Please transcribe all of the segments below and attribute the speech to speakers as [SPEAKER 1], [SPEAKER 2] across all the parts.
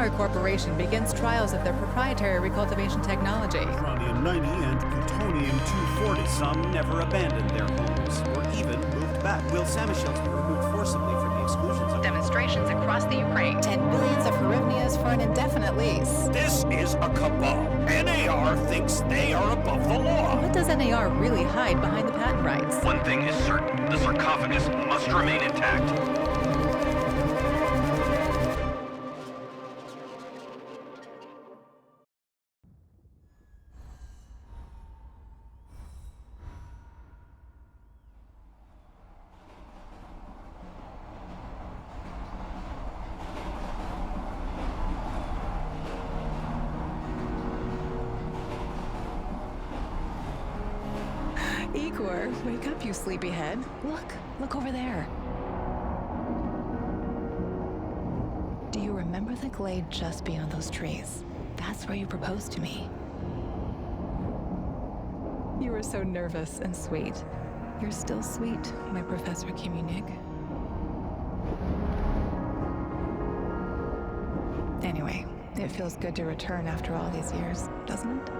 [SPEAKER 1] Igor Corporation begins trials of their proprietary recultivation technology.
[SPEAKER 2] Uranium-90 and plutonium-240.
[SPEAKER 3] Some never abandoned their homes, or even moved back. Will Samishels be removed forcibly from the exclusion zone?
[SPEAKER 1] Demonstrations across the Ukraine. 10 billions of hryvnias for an indefinite lease.
[SPEAKER 4] This is a cabal. NAR thinks they are above the law.
[SPEAKER 1] What does NAR really hide behind the patent rights?
[SPEAKER 4] One thing is certain. The sarcophagus must remain intact.
[SPEAKER 1] Igor, wake up, you sleepyhead. Look over there. Do you remember the glade just beyond those trees? That's where you proposed to me. You were so nervous and sweet. You're still sweet, my Professor Kimunik. Anyway, it feels good to return after all these years, doesn't it?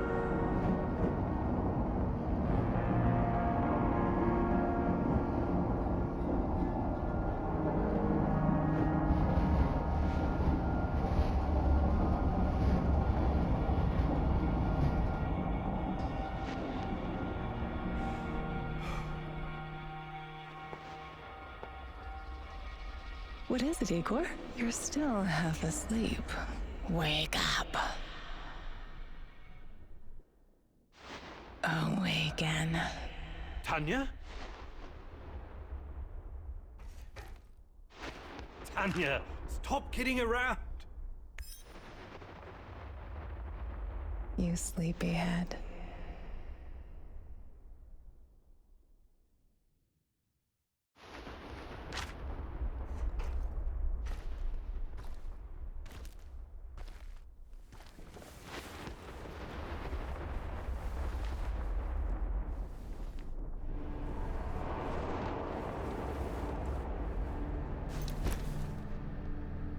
[SPEAKER 1] What is it, Igor? You're still half asleep. Wake up. Awaken.
[SPEAKER 4] Tanya? Tanya, stop kidding around.
[SPEAKER 1] You sleepyhead.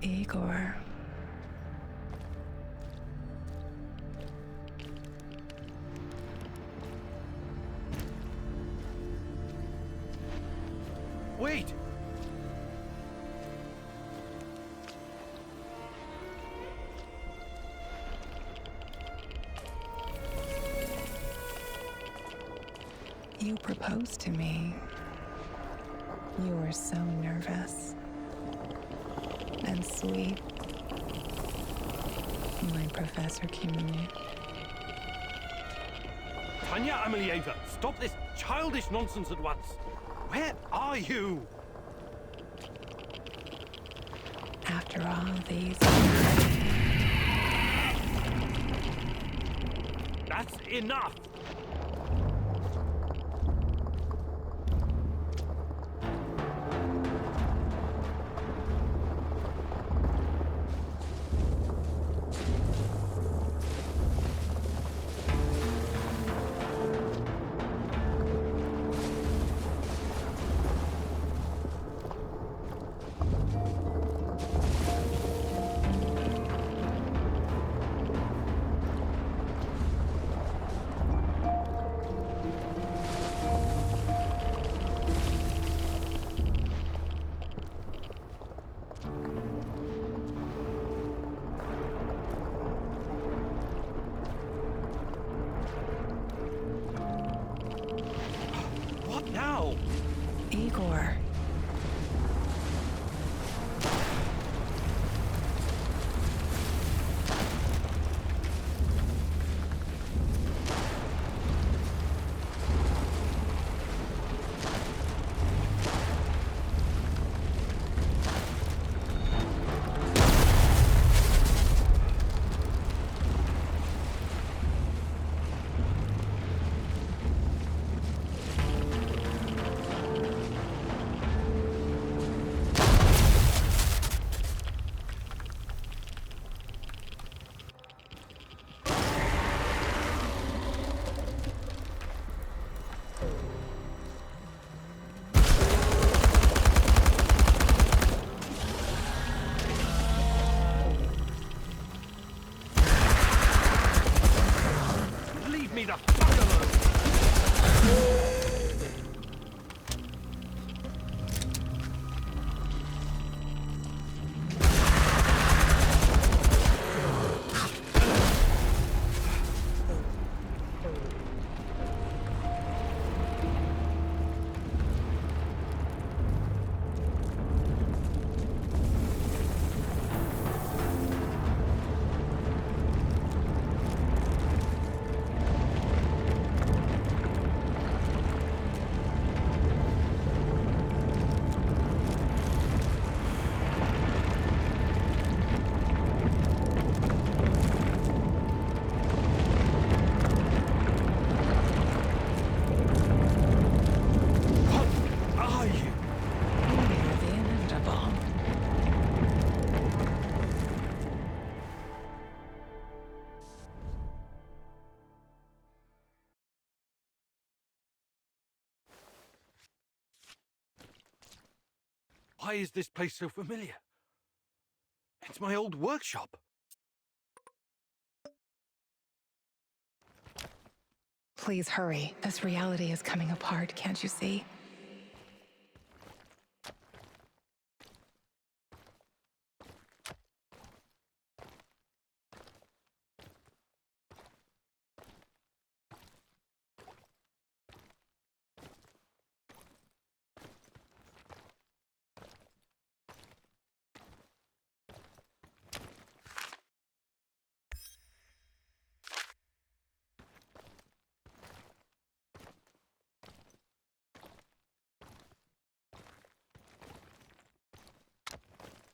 [SPEAKER 1] Igor.
[SPEAKER 4] Wait!
[SPEAKER 1] You proposed to me. You were so nervous. And sweet. My Professor Kimunik.
[SPEAKER 4] Tanya Amelieva, stop this childish nonsense at once. Where are you?
[SPEAKER 1] After all these...
[SPEAKER 4] That's enough! What now?
[SPEAKER 1] Igor.
[SPEAKER 4] Why is this place so familiar? It's my old workshop.
[SPEAKER 1] Please hurry. This reality is coming apart, can't you see?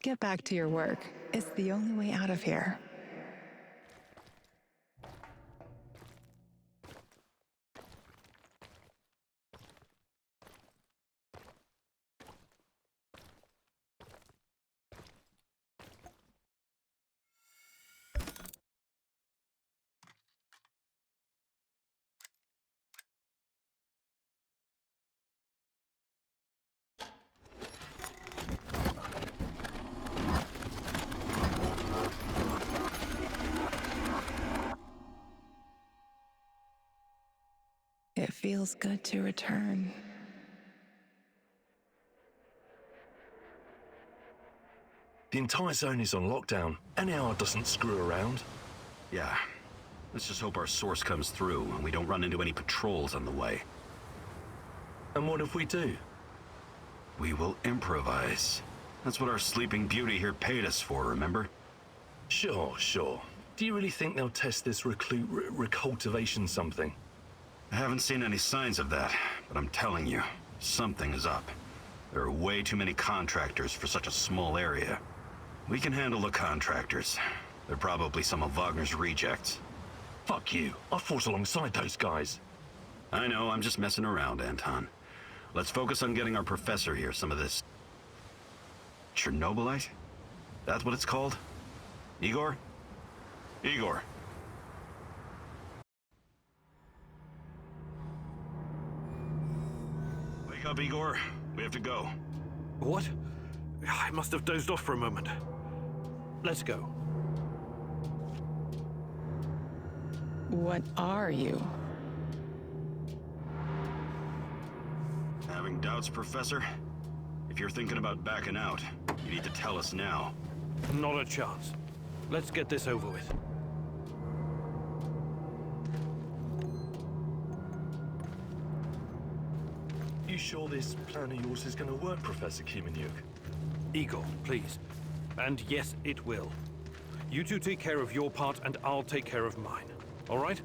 [SPEAKER 1] Get back to your work. It's the only way out of here. It feels good to return.
[SPEAKER 5] The entire zone is on lockdown. NAR doesn't screw around.
[SPEAKER 6] Yeah. Let's just hope our source comes through and we don't run into any patrols on the way.
[SPEAKER 5] And what if we do?
[SPEAKER 6] We will improvise. That's what our Sleeping Beauty here paid us for, remember?
[SPEAKER 5] Sure. Do you really think they'll test this recultivation something?
[SPEAKER 6] I haven't seen any signs of that, but I'm telling you, something is up. There are way too many contractors for such a small area. We can handle the contractors. They're probably some of Wagner's rejects.
[SPEAKER 5] Fuck you. I fought alongside those guys.
[SPEAKER 6] I know, I'm just messing around, Anton. Let's focus on getting our professor here some of this... Chernobylite? That's what it's called? Igor? Igor. Wake up, Igor. We have to go.
[SPEAKER 4] What? I must have dozed off for a moment. Let's go.
[SPEAKER 1] What are you?
[SPEAKER 6] Having doubts, Professor? If you're thinking about backing out, you need to tell us now.
[SPEAKER 4] Not a chance. Let's get this over with.
[SPEAKER 5] You sure this plan of yours is going to work, Professor Kimenyuk?
[SPEAKER 4] Igor, please. And yes, it will. You two take care of your part, and I'll take care of mine. All right?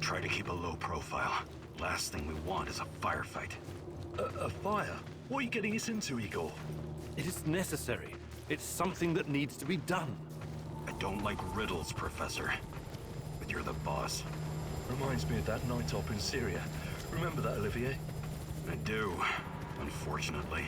[SPEAKER 6] Try to keep a low profile. Last thing we want is a firefight.
[SPEAKER 5] A fire? What are you getting us into, Igor?
[SPEAKER 4] It is necessary. It's something that needs to be done.
[SPEAKER 6] I don't like riddles, Professor. But you're the boss.
[SPEAKER 5] Reminds me of that night op in Syria. Remember that, Olivier?
[SPEAKER 6] I do, unfortunately.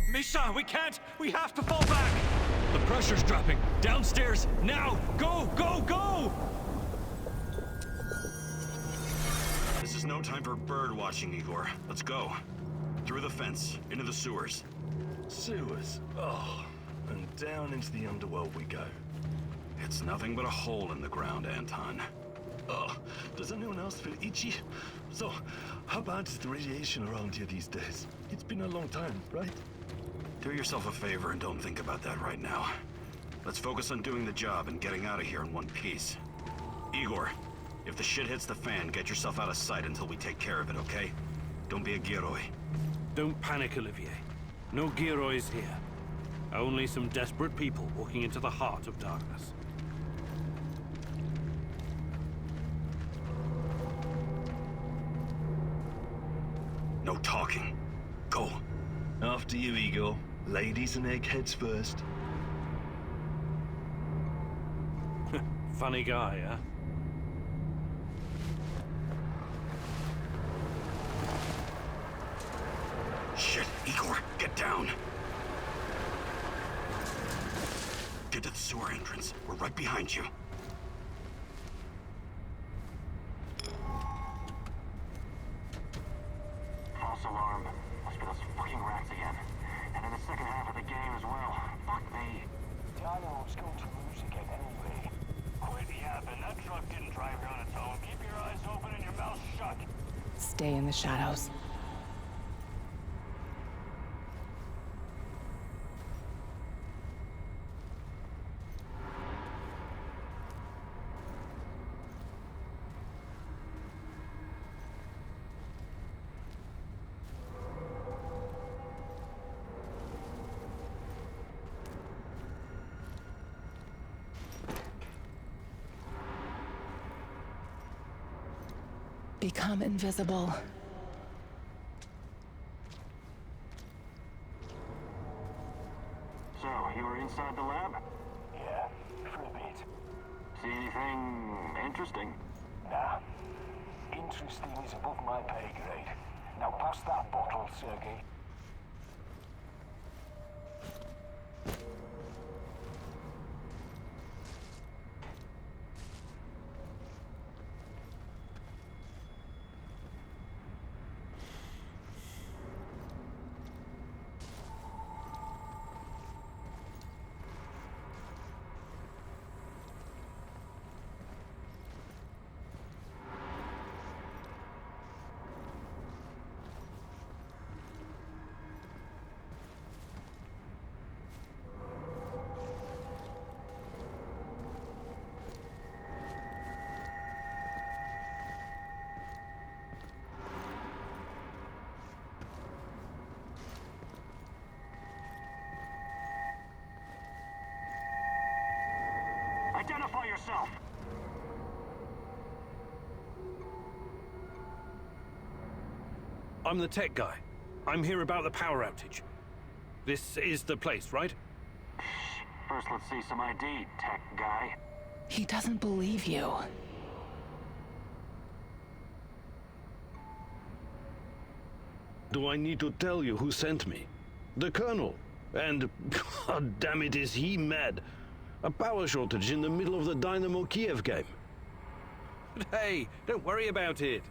[SPEAKER 7] Misha, we can't! We have to fall back! The pressure's dropping. Downstairs, now! Go, go, go!
[SPEAKER 6] This is no time for bird watching, Igor. Let's go. Through the fence, into the sewers.
[SPEAKER 5] Sewers. Oh, and down into the underworld we go.
[SPEAKER 6] It's nothing but a hole in the ground, Anton.
[SPEAKER 5] Oh, does anyone else feel itchy? So, how bad is the radiation around here these days? It's been a long time, right?
[SPEAKER 6] Do yourself a favor and don't think about that right now. Let's focus on doing the job and getting out of here in one piece. Igor, if the shit hits the fan, get yourself out of sight until we take care of it, okay? Don't be a Giroi.
[SPEAKER 4] Don't panic, Olivier. No Giroids here. Only some desperate people walking into the heart of darkness.
[SPEAKER 6] No talking. Go.
[SPEAKER 5] After you, Igor. Ladies and eggheads first.
[SPEAKER 4] Funny guy, huh?
[SPEAKER 6] Igor, get down! Get to the sewer entrance. We're right behind you.
[SPEAKER 8] False alarm. Must be those fucking rats again. And in the second half of the game as well. Fuck me.
[SPEAKER 9] Dynamo's going to lose again anyway. Quit yapping. That truck didn't drive you on its own. Keep your eyes open and your mouth shut.
[SPEAKER 1] Stay in the shadows. Become invisible.
[SPEAKER 8] So, you were inside the lab?
[SPEAKER 9] Yeah, for a bit.
[SPEAKER 8] See anything interesting?
[SPEAKER 9] Nah. Interesting is above my pay grade. Now pass that bottle, Sergey.
[SPEAKER 8] Identify yourself!
[SPEAKER 4] I'm the tech guy. I'm here about the power outage. This is the place, right?
[SPEAKER 8] First, let's see some ID, tech guy.
[SPEAKER 1] He doesn't believe you.
[SPEAKER 4] Do I need to tell you who sent me? The Colonel. And, god damn it, is he mad. A power shortage in the middle of the Dynamo Kiev game. But hey, don't worry about it.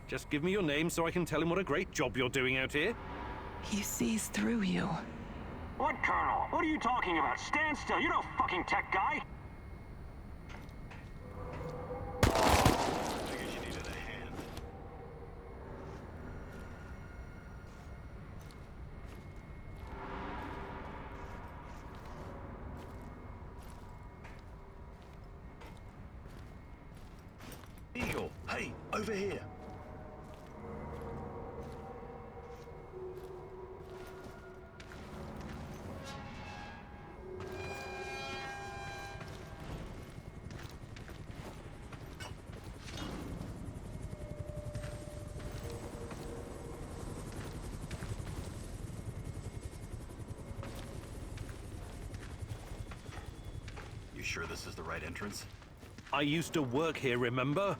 [SPEAKER 4] Just give me your name so I can tell him what a great job you're doing out here.
[SPEAKER 1] He sees through you.
[SPEAKER 8] What, Colonel? What are you talking about? Stand still, you're no fucking tech guy!
[SPEAKER 6] Figured you needed a hand.
[SPEAKER 5] Eagle, hey, over here.
[SPEAKER 6] You sure this is the right entrance?
[SPEAKER 4] I used to work here, remember?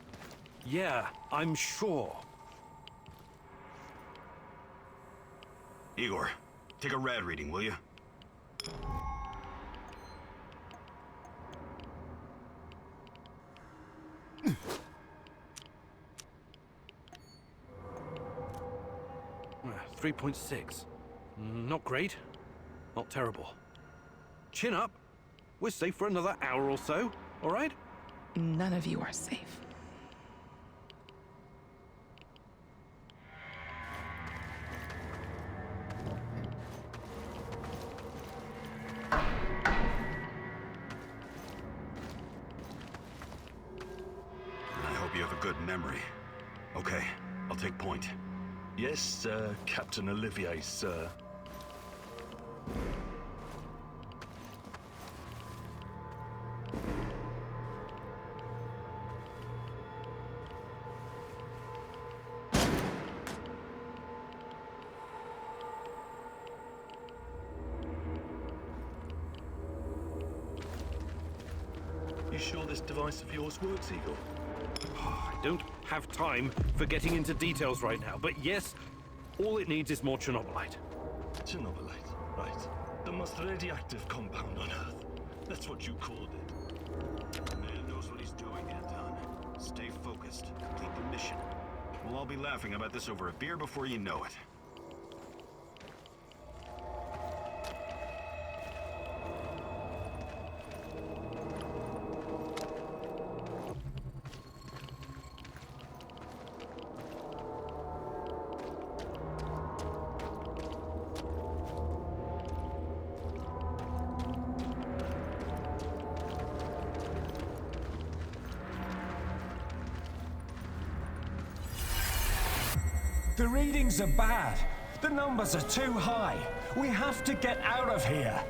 [SPEAKER 4] Yeah, I'm sure.
[SPEAKER 6] Igor, take a rad reading, will you?
[SPEAKER 4] Ah, 3.6. Not great. Not terrible. Chin up. We're safe for another hour or so, all right?
[SPEAKER 1] None of you are safe.
[SPEAKER 6] I hope you have a good memory. Okay, I'll take point.
[SPEAKER 5] Yes, Captain Olivier, sir. You sure this device of yours works, Eagle?
[SPEAKER 4] I don't have time for getting into details right now, but yes, all it needs is more Chernobylite.
[SPEAKER 5] Chernobylite, right. The most radioactive compound on Earth. That's what you called it.
[SPEAKER 6] The man knows what he's doing, Anton. Stay focused. Complete the mission. We'll all be laughing about this over a beer before you know it.
[SPEAKER 10] The readings are bad. The numbers are too high. We have to get out of here.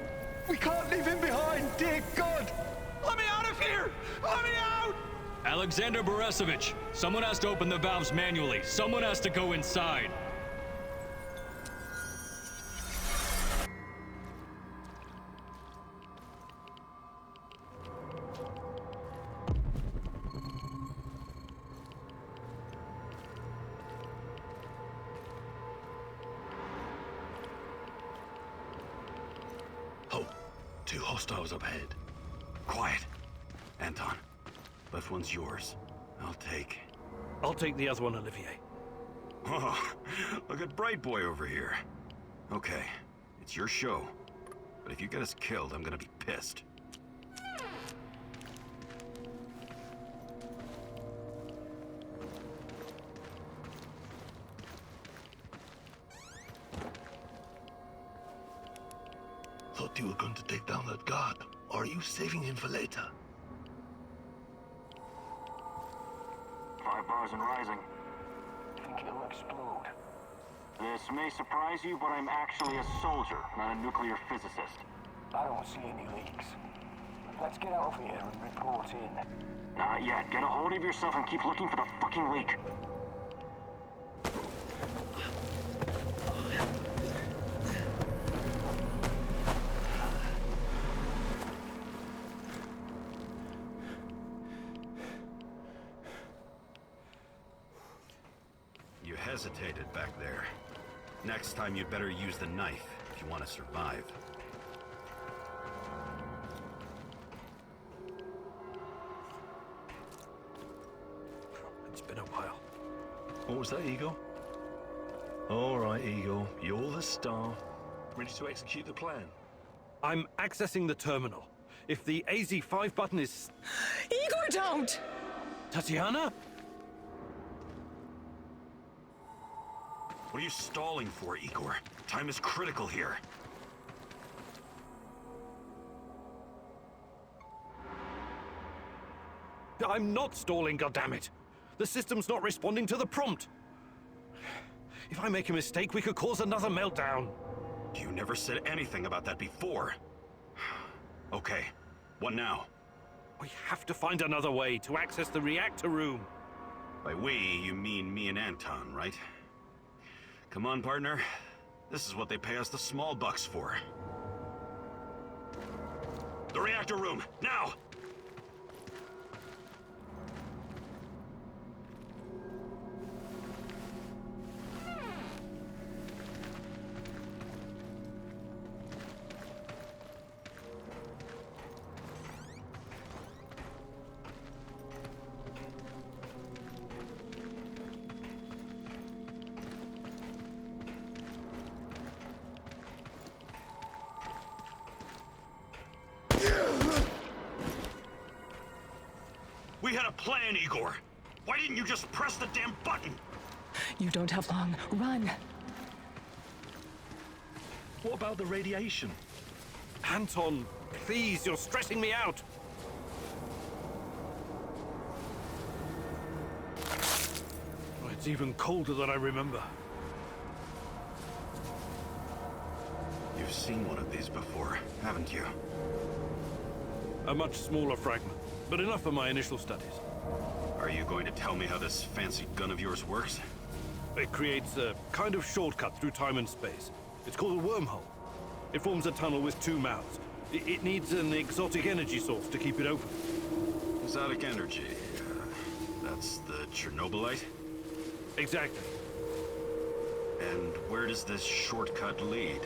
[SPEAKER 7] We can't leave him behind, dear God! Let me out of here! Let me out! Alexander Borisovich, someone has to open the valves manually. Someone has to go inside.
[SPEAKER 5] Oh, two hostiles up ahead.
[SPEAKER 6] Quiet. Anton, left one's yours.
[SPEAKER 4] I'll take the other one, Olivier.
[SPEAKER 6] Oh, look at Bright Boy over here. Okay, it's your show. But if you get us killed, I'm gonna be pissed.
[SPEAKER 5] Thought you were going to take down that guard. Or are you saving him for later?
[SPEAKER 8] 5 bars and rising.
[SPEAKER 9] Think it'll explode?
[SPEAKER 8] This may surprise you, but I'm actually a soldier, not a nuclear physicist.
[SPEAKER 9] I don't see any leaks. Let's get out of here and report in.
[SPEAKER 8] Not yet. Get a hold of yourself and keep looking for the fucking leak.
[SPEAKER 6] You hesitated back there. Next time you'd better use the knife if you want to survive.
[SPEAKER 4] It's been a while.
[SPEAKER 5] What was that, Eagle? All right, Eagle. You're the star. Ready to execute the plan?
[SPEAKER 4] I'm accessing the terminal. If the AZ5 button is...
[SPEAKER 1] Igor, don't!
[SPEAKER 4] Tatiana?
[SPEAKER 6] What are you stalling for, Igor? Time is critical here.
[SPEAKER 4] I'm not stalling, goddammit! The system's not responding to the prompt! If I make a mistake, we could cause another meltdown.
[SPEAKER 6] You never said anything about that before. Okay, what now?
[SPEAKER 4] We have to find another way to access the reactor room.
[SPEAKER 6] By we, you mean me and Anton, right? Come on, partner. This is what they pay us the small bucks for. The reactor room, now! We had a plan, Igor. Why didn't you just press the damn button?
[SPEAKER 1] You don't have long. Run!
[SPEAKER 5] What about the radiation?
[SPEAKER 4] Anton, please, you're stressing me out. Oh, it's even colder than I remember.
[SPEAKER 6] You've seen one of these before, haven't you?
[SPEAKER 4] A much smaller fragment, but enough for my initial studies.
[SPEAKER 6] Are you going to tell me how this fancy gun of yours works?
[SPEAKER 4] It creates a kind of shortcut through time and space. It's called a wormhole. It forms a tunnel with two mouths. It needs an exotic energy source to keep it open.
[SPEAKER 6] Exotic energy. That's the Chernobylite?
[SPEAKER 4] Exactly.
[SPEAKER 6] And where does this shortcut lead?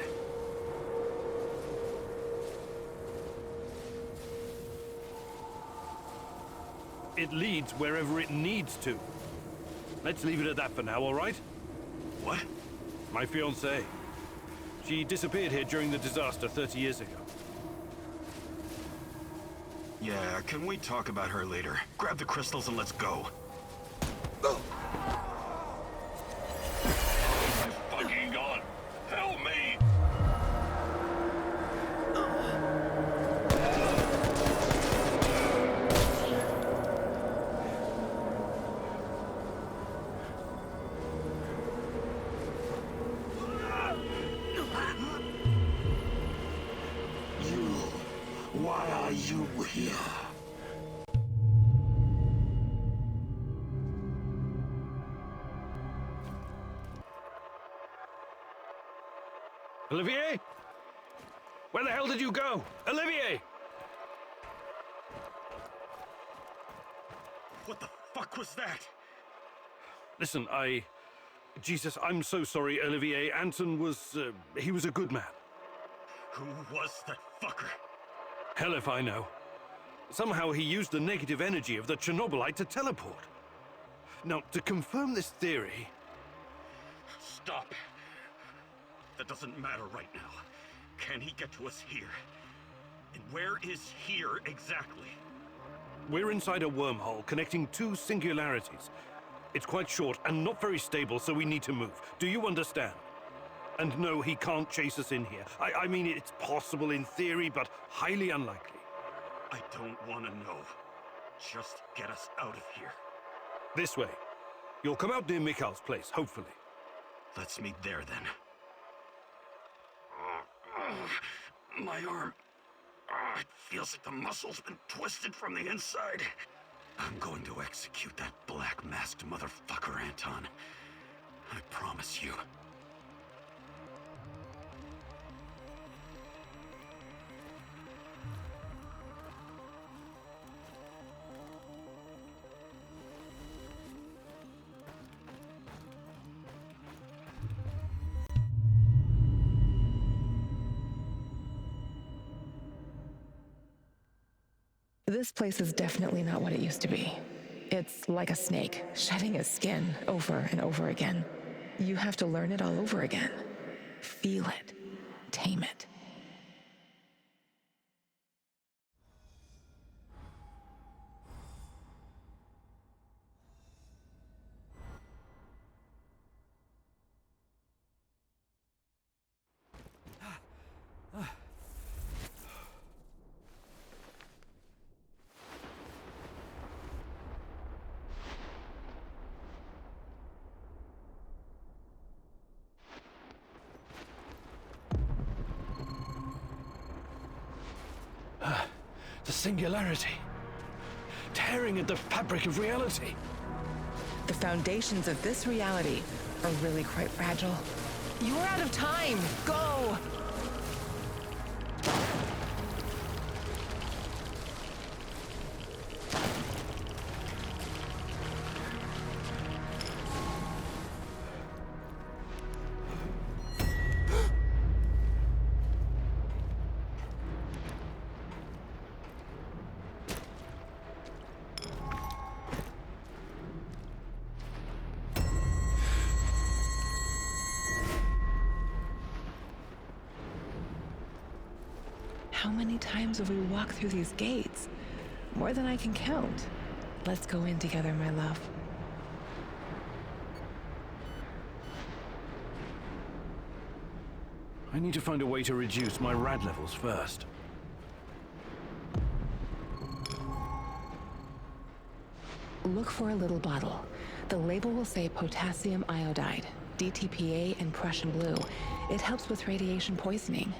[SPEAKER 4] it leads wherever it needs to. Let's leave it at that for now, all right?
[SPEAKER 6] What?
[SPEAKER 4] My fiancée. She disappeared here during the disaster 30 years ago.
[SPEAKER 6] Yeah, can we talk about her later? Grab the crystals and let's go.
[SPEAKER 5] My fucking god! Help me!
[SPEAKER 10] Why are you here?
[SPEAKER 4] Olivier? Where the hell did you go? Olivier!
[SPEAKER 6] What the fuck was that?
[SPEAKER 4] Listen, Jesus, I'm so sorry, Olivier. Anton was, he was a good man.
[SPEAKER 6] Who was that fucker?
[SPEAKER 4] Hell if I know. Somehow he used the negative energy of the Chernobylite to teleport. Now, to confirm this theory...
[SPEAKER 6] Stop. That doesn't matter right now. Can he get to us here? And where is here exactly?
[SPEAKER 4] We're inside a wormhole connecting two singularities. It's quite short and not very stable, so we need to move. Do you understand? And no, he can't chase us in here. I mean, it's possible in theory, but highly unlikely.
[SPEAKER 6] I don't want to know. Just get us out of here.
[SPEAKER 4] This way. You'll come out near Mikhail's place, hopefully.
[SPEAKER 6] Let's meet there, then. My arm. It feels like the muscle's been twisted from the inside. I'm going to execute that black-masked motherfucker, Anton. I promise you.
[SPEAKER 1] This place is definitely not what it used to be. It's like a snake, shedding its skin over and over again. You have to learn it all over again. Feel it. Tame it.
[SPEAKER 4] The singularity. Tearing at the fabric of reality.
[SPEAKER 1] The foundations of this reality are really quite fragile. You're out of time! Go! How many times have we walked through these gates? More than I can count. Let's go in together, my love.
[SPEAKER 4] I need to find a way to reduce my rad levels first.
[SPEAKER 1] Look for a little bottle. The label will say potassium iodide, DTPA, and Prussian blue. It helps with radiation poisoning.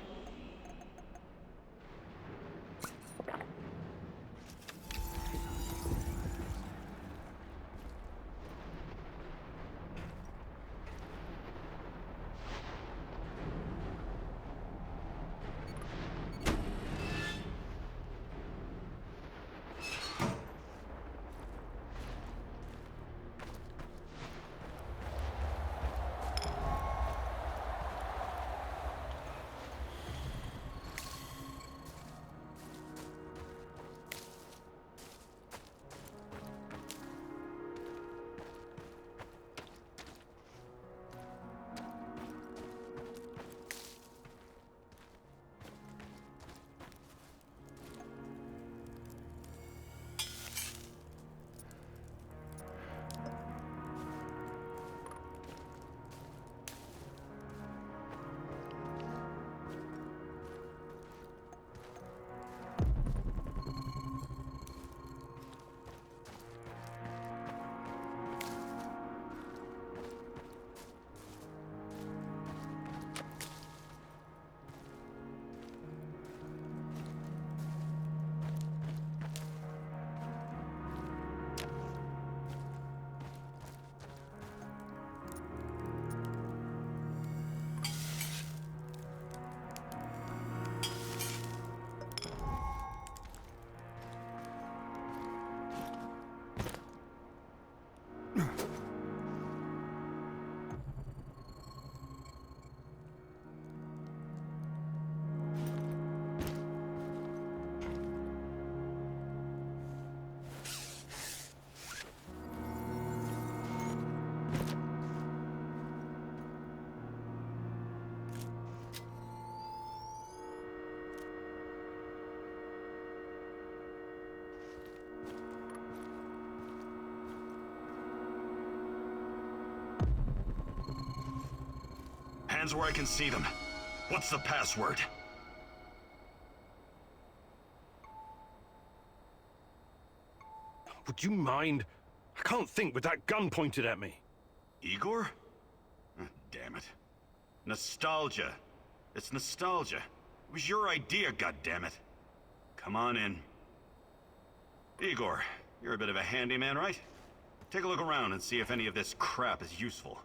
[SPEAKER 6] hands where I can see them. What's the password?
[SPEAKER 4] Would you mind? I can't think with that gun pointed at me.
[SPEAKER 6] Igor? Damn it. Nostalgia. It's nostalgia. It was your idea, goddammit. Come on in. Igor, you're a bit of a handyman, right? Take a look around and see if any of this crap is useful.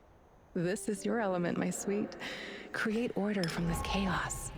[SPEAKER 1] This is your element, my sweet. Create order from this chaos.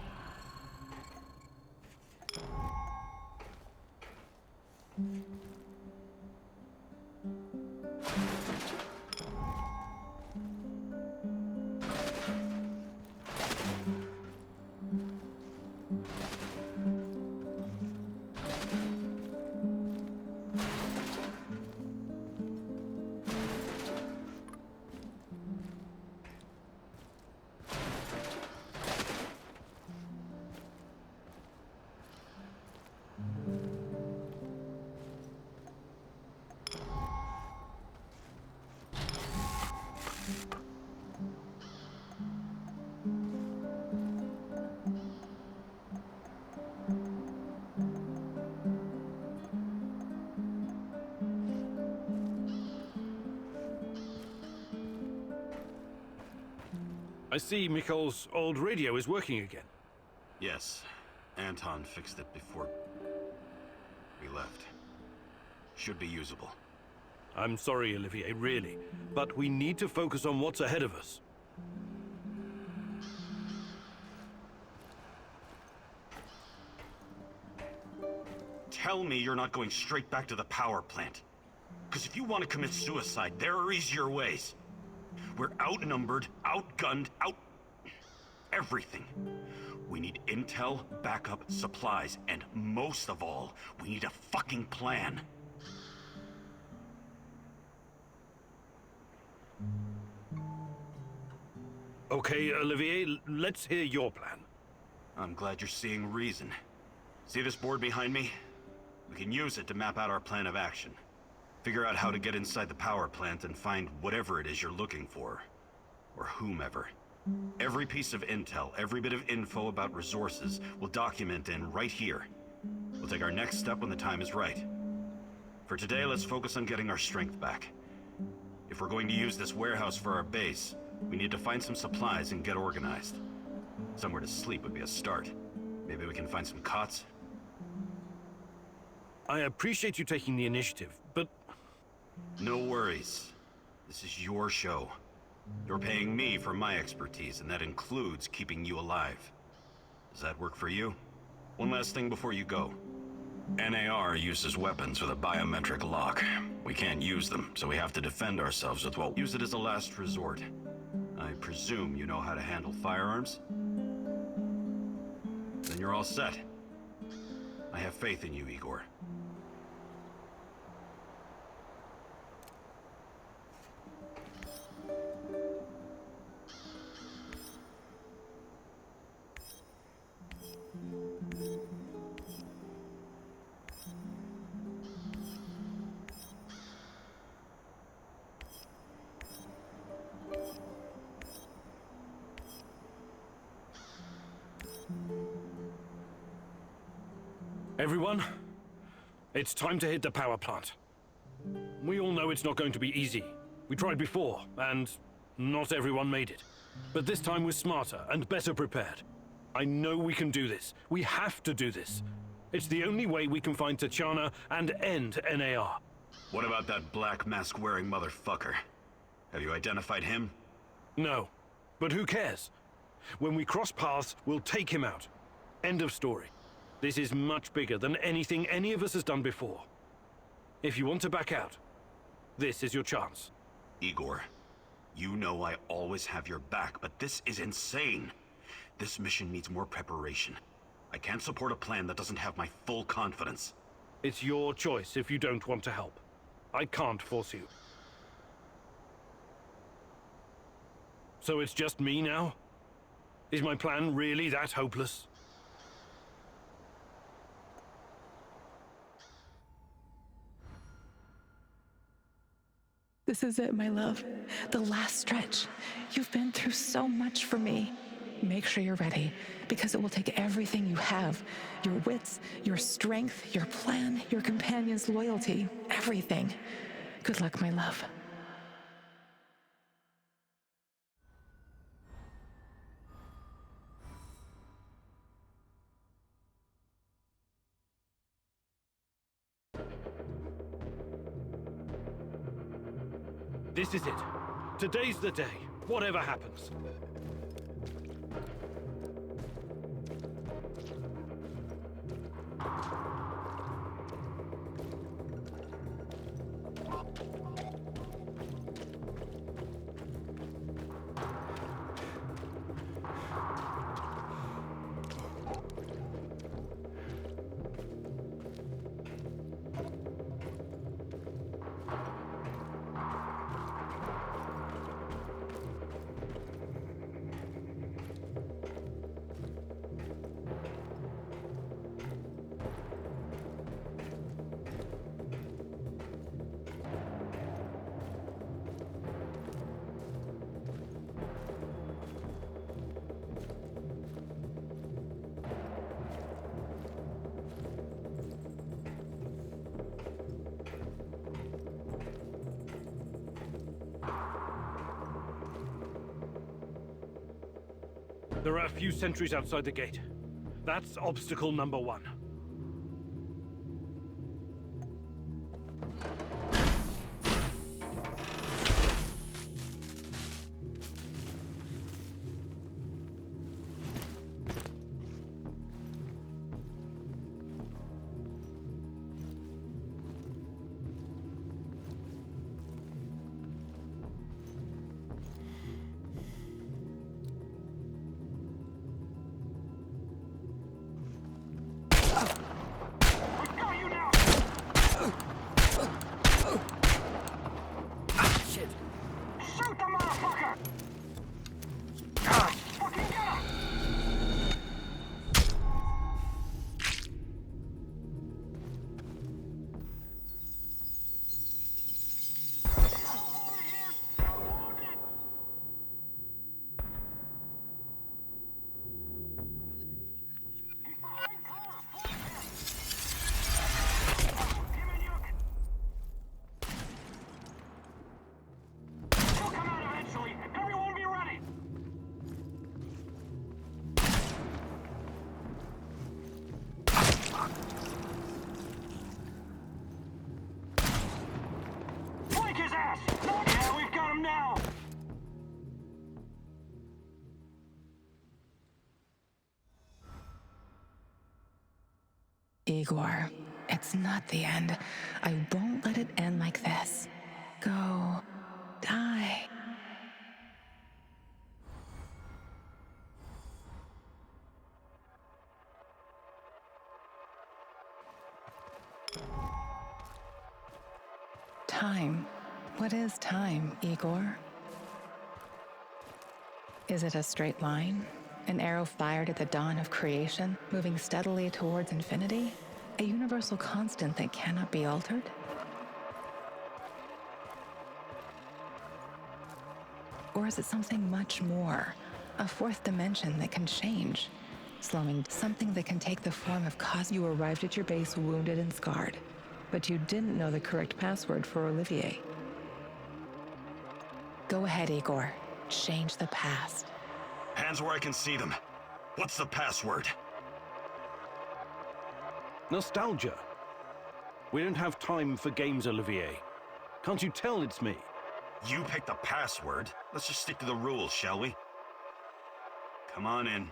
[SPEAKER 4] I see Mikol's old radio is working again.
[SPEAKER 6] Yes, Anton fixed it before we left. Should be usable.
[SPEAKER 4] I'm sorry, Olivier, really, but we need to focus on what's ahead of us.
[SPEAKER 6] Tell me you're not going straight back to the power plant. Because if you want to commit suicide, there are easier ways. We're outnumbered, outgunned, everything. We need intel, backup, supplies, and most of all, we need a fucking plan.
[SPEAKER 4] Okay, Olivier, let's hear your plan.
[SPEAKER 6] I'm glad you're seeing reason. See this board behind me? We can use it to map out our plan of action. Figure out how to get inside the power plant and find whatever it is you're looking for. Or whomever. Every piece of intel, every bit of info about resources, we'll document in right here. We'll take our next step when the time is right. For today, let's focus on getting our strength back. If we're going to use this warehouse for our base, we need to find some supplies and get organized. Somewhere to sleep would be a start. Maybe we can find some cots?
[SPEAKER 4] I appreciate you taking the initiative, but...
[SPEAKER 6] No worries. This is your show. You're paying me for my expertise, and that includes keeping you alive. Does that work for you? One last thing before you go. NAR uses weapons with a biometric lock. We can't use them, so we have to defend ourselves with what... Use it as a last resort. I presume you know how to handle firearms? Then you're all set. I have faith in you, Igor.
[SPEAKER 4] Everyone, it's time to hit the power plant. We all know it's not going to be easy. We tried before, and not everyone made it. But this time we're smarter and better prepared. I know we can do this. We have to do this. It's the only way we can find Tatiana and end NAR.
[SPEAKER 6] What about that black mask-wearing motherfucker? Have you identified him?
[SPEAKER 4] No, but who cares? When we cross paths, we'll take him out. End of story. This is much bigger than anything any of us has done before. If you want to back out, this is your chance.
[SPEAKER 6] Igor, you know I always have your back, but this is insane. This mission needs more preparation. I can't support a plan that doesn't have my full confidence.
[SPEAKER 4] It's your choice if you don't want to help. I can't force you. So it's just me now? Is my plan really that hopeless?
[SPEAKER 1] This is it, my love. The last stretch. You've been through so much for me. Make sure you're ready, because it will take everything you have. Your wits, your strength, your plan, your companion's loyalty, everything. Good luck, my love.
[SPEAKER 4] This is it. Today's the day. Whatever happens. There are a few sentries outside the gate. That's obstacle number 1.
[SPEAKER 9] Yeah, we've got him now!
[SPEAKER 1] Igor, it's not the end. I won't let it end like this. Go. Die. Time. What is time, Igor? Is it a straight line? An arrow fired at the dawn of creation, moving steadily towards infinity? A universal constant that cannot be altered? Or is it something much more? A fourth dimension that can change? Slowing, something that can take the form of You arrived at your base wounded and scarred, but you didn't know the correct password for Olivier. Go ahead, Igor. Change the past.
[SPEAKER 6] Hands where I can see them. What's the password?
[SPEAKER 4] Nostalgia. We don't have time for games, Olivier. Can't you tell it's me?
[SPEAKER 6] You picked the password. Let's just stick to the rules, shall we? Come on in.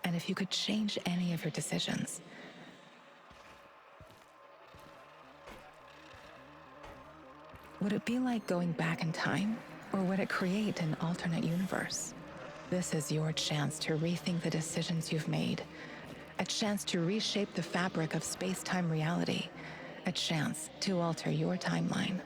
[SPEAKER 1] And if you could change any of your decisions, would it be like going back in time, or would it create an alternate universe? This is your chance to rethink the decisions you've made, a chance to reshape the fabric of space-time reality, a chance to alter your timeline.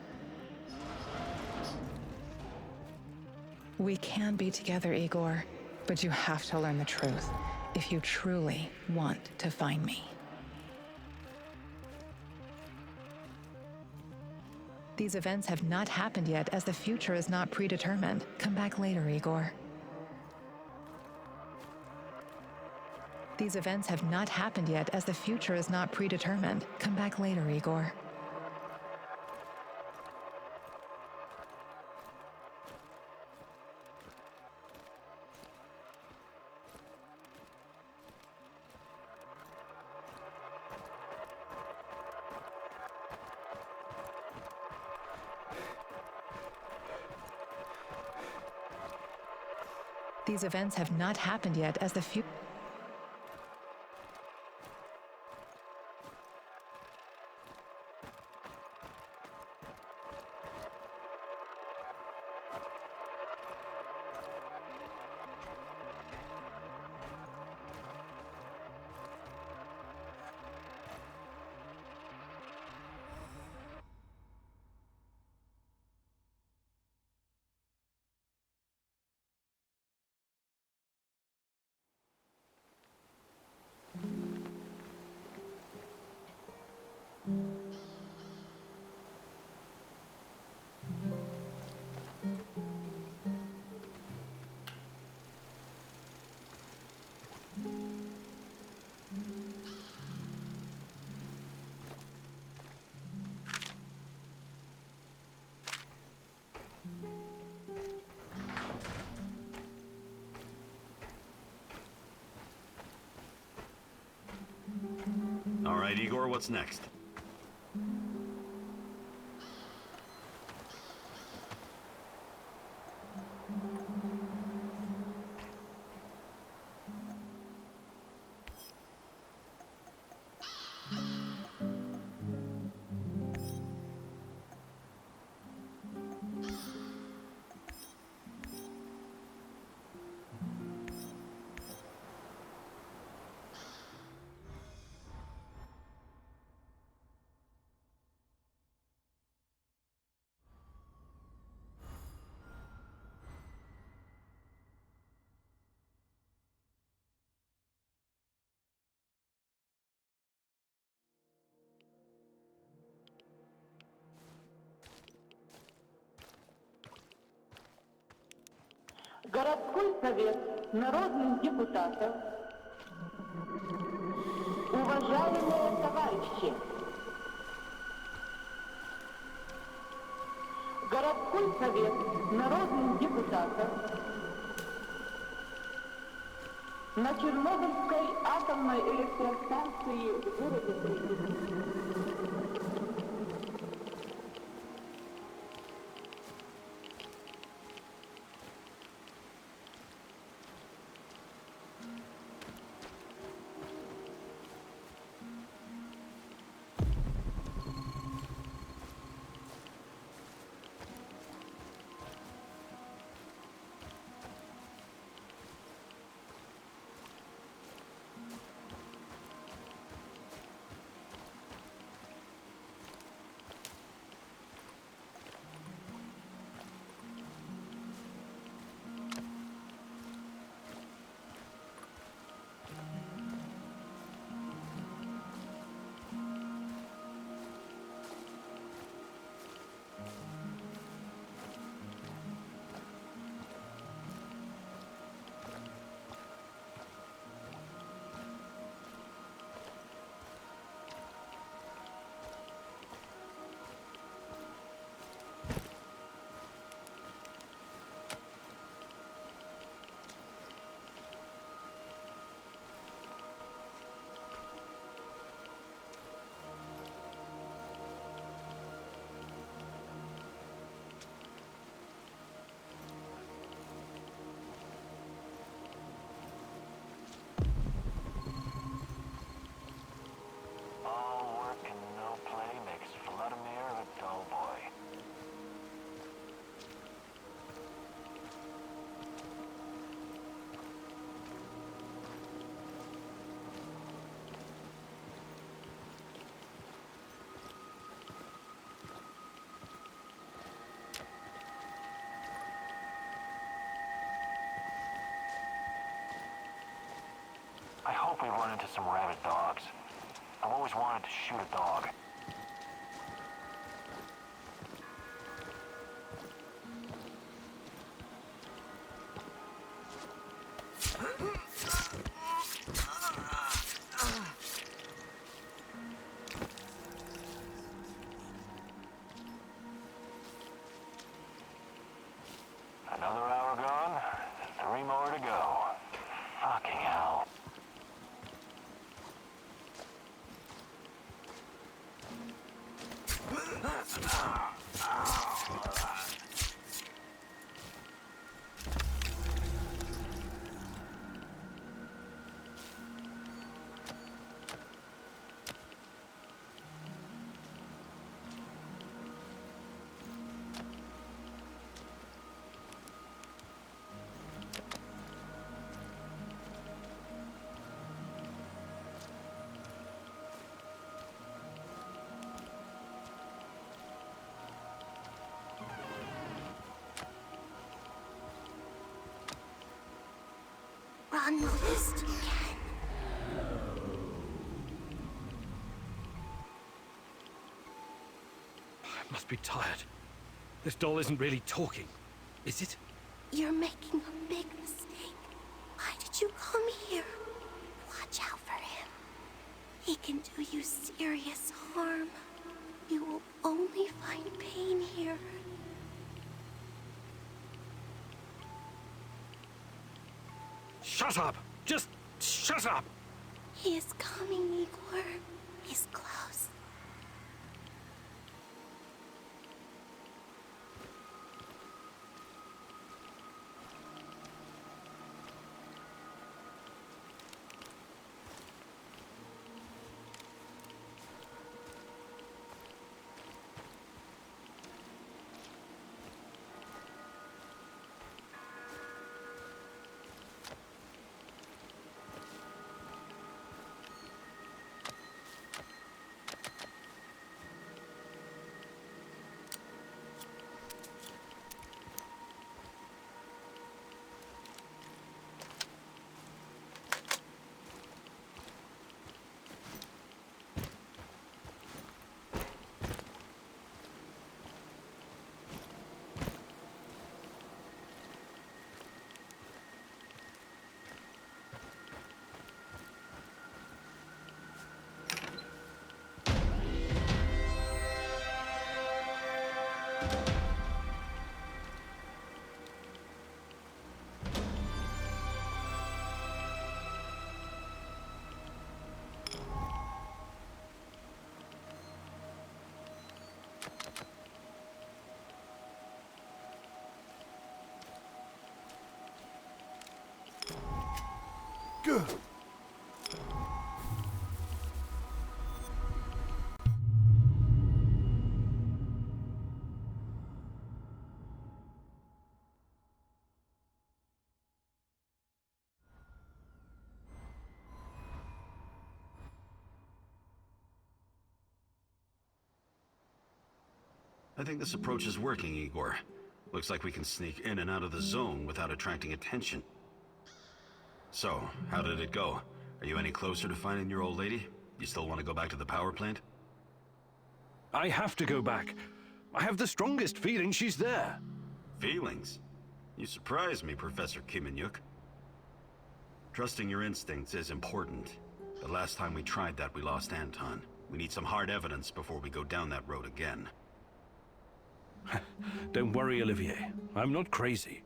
[SPEAKER 1] We can be together, Igor, but you have to learn the truth if you truly want to find me. These events have not happened yet, as the future is not predetermined. Come back later, Igor. These events have not happened yet, as the future is not predetermined. Come back later, Igor. These events have not happened yet, as the future...
[SPEAKER 6] All right, Igor, what's next?
[SPEAKER 11] Городской совет народных депутатов, уважаемые товарищи, городской совет народных депутатов на Чернобыльской атомной электростанции в городе Припять.
[SPEAKER 8] I hope we run into some rabid dogs. I've always wanted to shoot a dog.
[SPEAKER 12] unnoticed again.
[SPEAKER 7] I must be tired. This doll isn't really talking, is it?
[SPEAKER 12] You're making a big mistake. Why did you come here? Watch out for him. He can do you serious harm. You will only find pain here.
[SPEAKER 7] Shut up! Just shut up!
[SPEAKER 12] He is coming, Igor. He's close.
[SPEAKER 2] Good.
[SPEAKER 6] I think this approach is working, Igor. Looks like we can sneak in and out of the zone without attracting attention. So, how did it go? Are you any closer to finding your old lady? You still want to go back to the power plant?
[SPEAKER 4] I have to go back. I have the strongest feeling she's there.
[SPEAKER 6] Feelings? You surprise me, Professor Kiminyuk. Trusting your instincts is important. The last time we tried that, we lost Anton. We need some hard evidence before we go down that road again.
[SPEAKER 4] Don't worry, Olivier. I'm not crazy.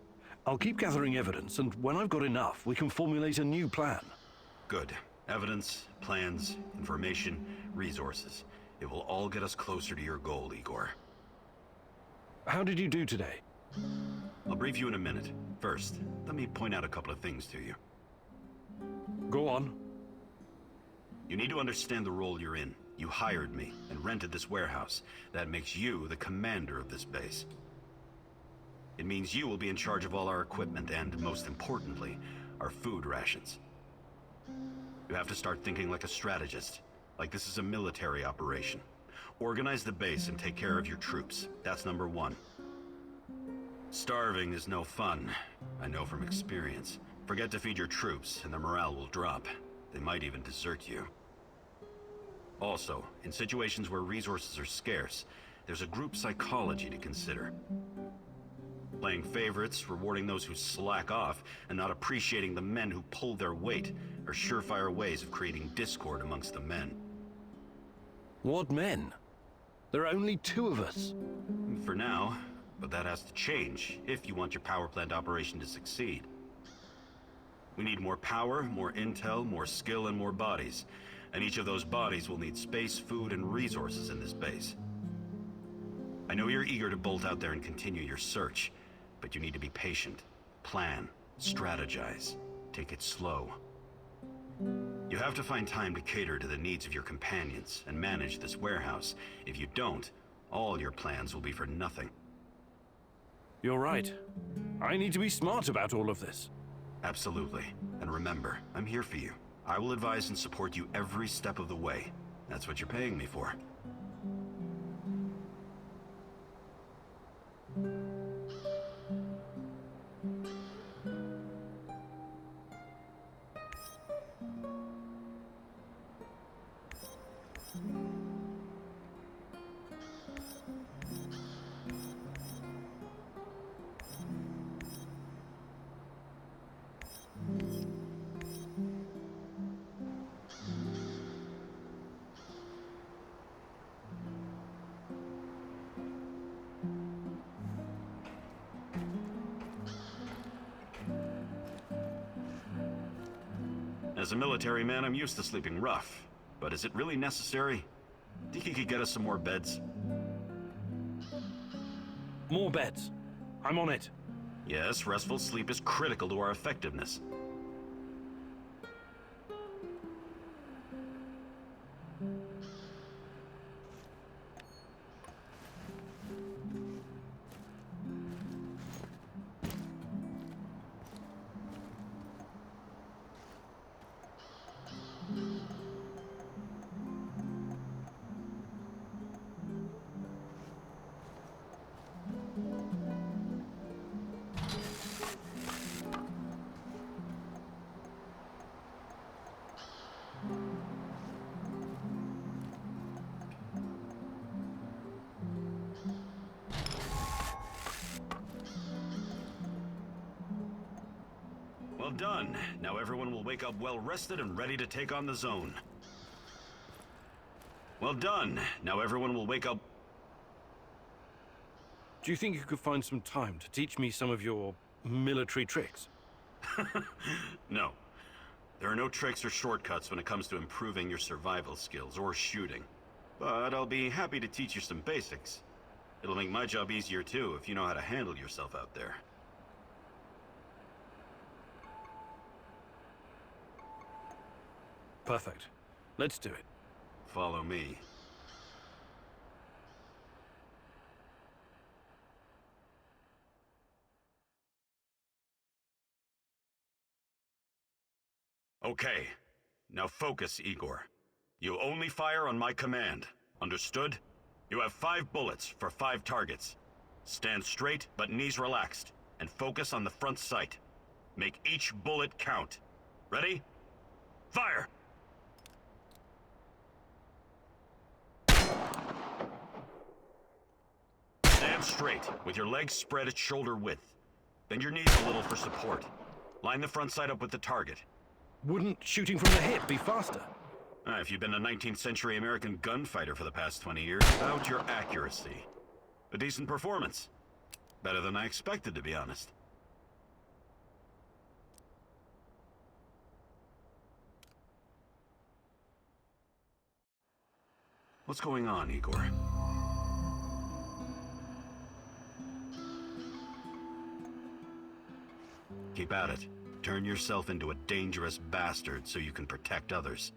[SPEAKER 4] I'll keep gathering evidence, and when I've got enough, we can formulate a new plan.
[SPEAKER 6] Good. Evidence, plans, information, resources. It will all get us closer to your goal, Igor.
[SPEAKER 4] How did you do today?
[SPEAKER 6] I'll brief you in a minute. First, let me point out a couple of things to you.
[SPEAKER 4] Go on.
[SPEAKER 6] You need to understand the role you're in. You hired me and rented this warehouse. That makes you the commander of this base. It means you will be in charge of all our equipment and, most importantly, our food rations. You have to start thinking like a strategist, like this is a military operation. Organize the base and take care of your troops. That's number one. Starving is no fun. I know from experience. Forget to feed your troops and their morale will drop. They might even desert you. Also, in situations where resources are scarce, there's a group psychology to consider. Playing favorites, rewarding those who slack off, and not appreciating the men who pull their weight are surefire ways of creating discord amongst the men.
[SPEAKER 4] What men? There are only 2 of us.
[SPEAKER 6] For now, but that has to change if you want your power plant operation to succeed. We need more power, more intel, more skill, and more bodies. And each of those bodies will need space, food, and resources in this base. I know you're eager to bolt out there and continue your search, but you need to be patient, plan, strategize, take it slow. You have to find time to cater to the needs of your companions and manage this warehouse. If you don't, all your plans will be for nothing.
[SPEAKER 4] You're right. I need to be smart about all of this.
[SPEAKER 6] Absolutely. And remember, I'm here for you. I will advise and support you every step of the way. That's what you're paying me for. As a military man, I'm used to sleeping rough. But is it really necessary? Think you could get us some more beds?
[SPEAKER 4] More beds. I'm on it.
[SPEAKER 6] Yes, restful sleep is critical to our effectiveness. Well done. Now everyone will wake up well rested and ready to take on the zone. Well done. Now everyone will wake up...
[SPEAKER 4] Do you think you could find some time to teach me some of your military tricks?
[SPEAKER 6] No. There are no tricks or shortcuts when it comes to improving your survival skills or shooting. But I'll be happy to teach you some basics. It'll make my job easier too if you know how to handle yourself out there.
[SPEAKER 4] Perfect. Let's do it.
[SPEAKER 6] Follow me. Okay. Now focus, Igor. You only fire on my command. Understood? You have 5 bullets for 5 targets. Stand straight, but knees relaxed, and focus on the front sight. Make each bullet count. Ready? Fire! Stand straight, with your legs spread at shoulder width. Bend your knees a little for support. Line the front sight up with the target.
[SPEAKER 4] Wouldn't shooting from the hip be faster?
[SPEAKER 6] If you've been a 19th century American gunfighter for the past 20 years, doubt your accuracy. A decent performance. Better than I expected, to be honest. What's going on, Igor? Keep at it. Turn yourself into a dangerous bastard so you can protect others.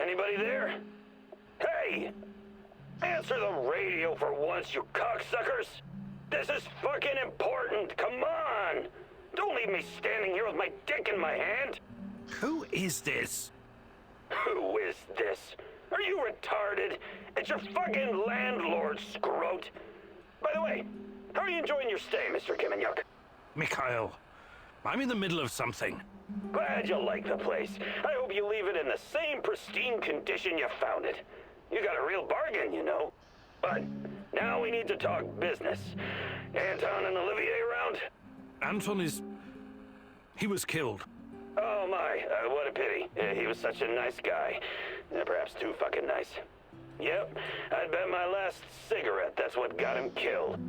[SPEAKER 9] Anybody there? Hey! Answer the radio for once, you cocksuckers! This is fucking important, come on! Don't leave me standing here with my dick in my hand!
[SPEAKER 4] Who is this?
[SPEAKER 9] Who is this? Are you retarded? It's your fucking landlord, scrote! By the way, how are you enjoying your stay, Mr. Kiminyuk?
[SPEAKER 4] Mikhail, I'm in the middle of something.
[SPEAKER 9] Glad you like the place. I hope you leave it in the same pristine condition you found it. You got a real bargain, you know. But now we need to talk business. Anton and Olivier around?
[SPEAKER 4] Anton is... he was killed.
[SPEAKER 9] Oh my, what a pity. He was such a nice guy. Perhaps too fucking nice. Yep, I'd bet my last cigarette that's what got him killed.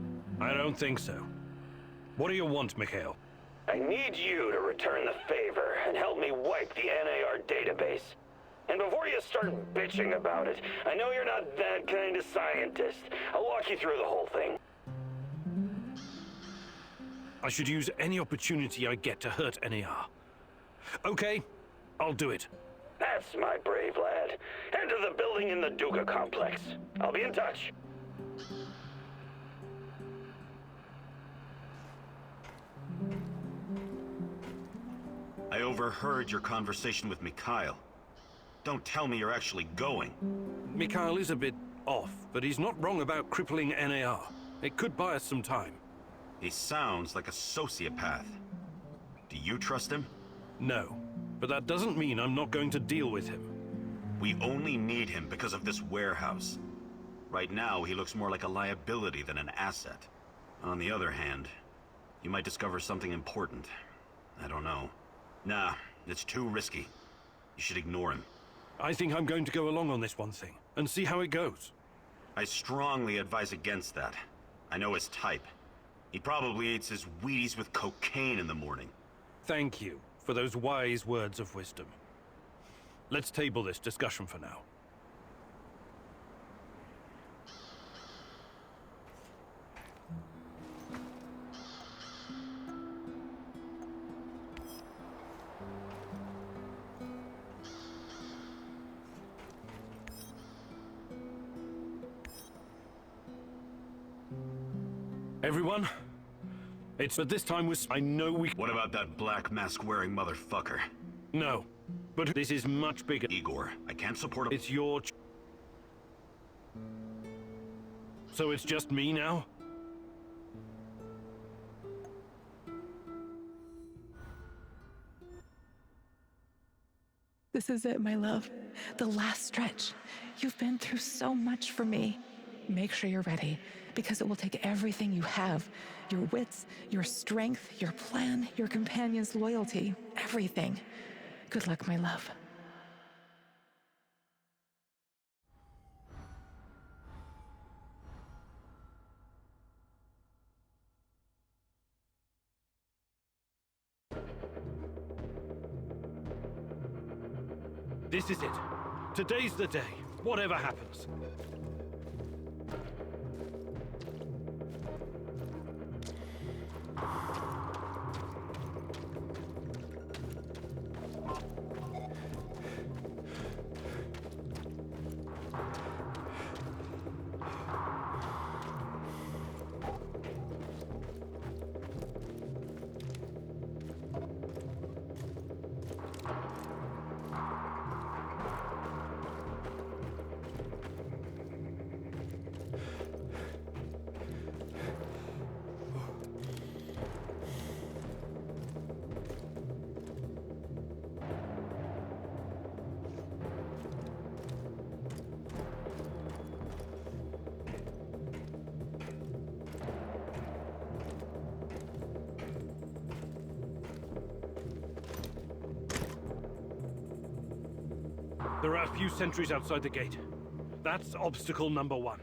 [SPEAKER 4] I don't think so. What do you want, Mikhail?
[SPEAKER 9] I need you to return the favor and help me wipe the NAR database. And before you start bitching about it, I know you're not that kind of scientist. I'll walk you through the whole thing.
[SPEAKER 4] I should use any opportunity I get to hurt NAR. Okay, I'll do it.
[SPEAKER 9] That's my brave lad. Enter the building in the Duca complex. I'll be in touch.
[SPEAKER 6] I overheard your conversation with Mikhail. Don't tell me you're actually going.
[SPEAKER 4] Mikhail is a bit off, but he's not wrong about crippling NAR. It could buy us some time.
[SPEAKER 6] He sounds like a sociopath. Do you trust him?
[SPEAKER 4] No. But that doesn't mean I'm not going to deal with him.
[SPEAKER 6] We only need him because of this warehouse. Right now, he looks more like a liability than an asset. On the other hand, you might discover something important. I don't know. Nah, it's too risky. You should ignore him.
[SPEAKER 4] I think I'm going to go along on this one thing, and see how it goes.
[SPEAKER 6] I strongly advise against that. I know his type. He probably eats his Wheaties with cocaine in the morning.
[SPEAKER 4] Thank you for those wise words of wisdom. Let's table this discussion for now. Everyone, but this time I know we...
[SPEAKER 6] What about that black mask-wearing motherfucker?
[SPEAKER 4] No, but this is much bigger.
[SPEAKER 6] Igor, I can't support him.
[SPEAKER 4] It's your... So it's just me now?
[SPEAKER 1] This is it, my love. The last stretch. You've been through so much for me. Make sure you're ready, because it will take everything you have. Your wits, your strength, your plan, your companion's loyalty, everything. Good luck, my love.
[SPEAKER 4] This is it. Today's the day. Whatever happens. There are a few sentries outside the gate. That's obstacle number one.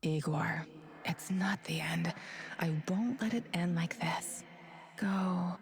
[SPEAKER 1] Igor, it's not the end. I won't let it end like this. Go.